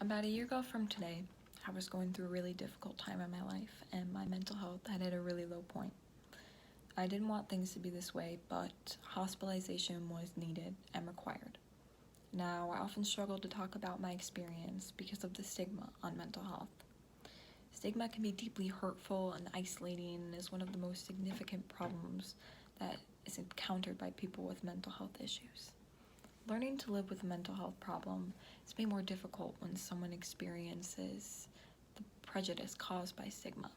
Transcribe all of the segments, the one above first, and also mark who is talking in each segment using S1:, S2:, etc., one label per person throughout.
S1: About a year ago from today, I was going through a really difficult time in my life, and my mental health had hit a really low point. I didn't want things to be this way, but hospitalization was needed and required. Now, I often struggle to talk about my experience because of the stigma on mental health. Stigma can be deeply hurtful and isolating and is one of the most significant problems that is encountered by people with mental health issues. Learning to live with a mental health problem is made more difficult when someone experiences the prejudice caused by stigma.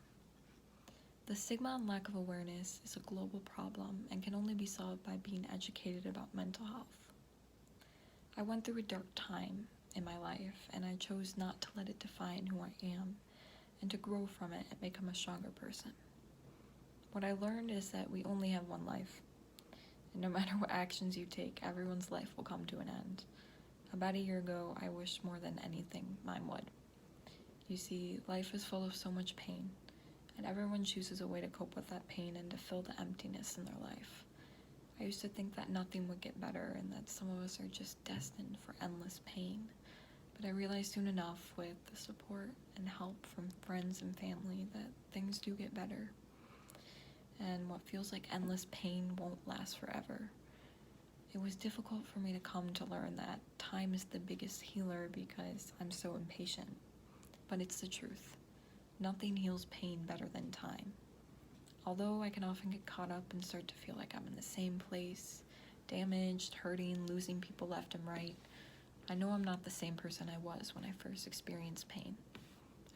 S1: The stigma and lack of awareness is a global problem and can only be solved by being educated about mental health. I went through a dark time in my life, and I chose not to let it define who I am and to grow from it and become a stronger person. What I learned is that we only have one life. And no matter what actions you take, everyone's life will come to an end. About a year ago, I wished more than anything mine would. You see, life is full of so much pain, and everyone chooses a way to cope with that pain and to fill the emptiness in their life. I used to think that nothing would get better and that some of us are just destined for endless pain. But I realized soon enough, with the support and help from friends and family, that things do get better. And what feels like endless pain won't last forever. It was difficult for me to come to learn that time is the biggest healer because I'm so impatient. But it's the truth. Nothing heals pain better than time. Although I can often get caught up and start to feel like I'm in the same place, damaged, hurting, losing people left and right, I know I'm not the same person I was when I first experienced pain.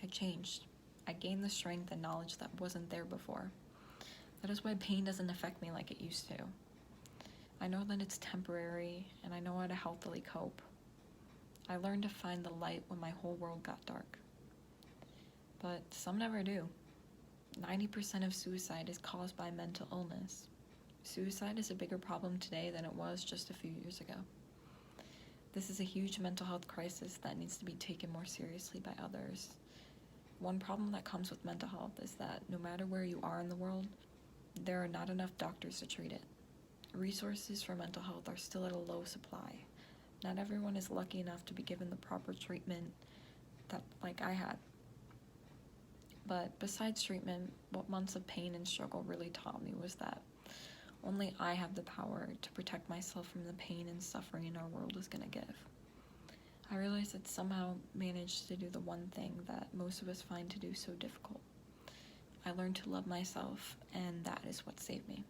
S1: I changed. I gained the strength and knowledge that wasn't there before. That is why pain doesn't affect me like it used to. I know that it's temporary, and I know how to healthily cope. I learned to find the light when my whole world got dark. But some never do. 90% of suicide is caused by mental illness. Suicide is a bigger problem today than it was just a few years ago. This is a huge mental health crisis that needs to be taken more seriously by others. One problem that comes with mental health is that no matter where you are in the world, there are not enough doctors to treat it. Resources for mental health are still at a low supply. Not everyone is lucky enough to be given the proper treatment that like I had. But besides treatment, what months of pain and struggle really taught me was that only I have the power to protect myself from the pain and suffering our world is going to give. I realized that somehow managed to do the one thing that most of us find to do so difficult. I learned to love myself, and that is what saved me.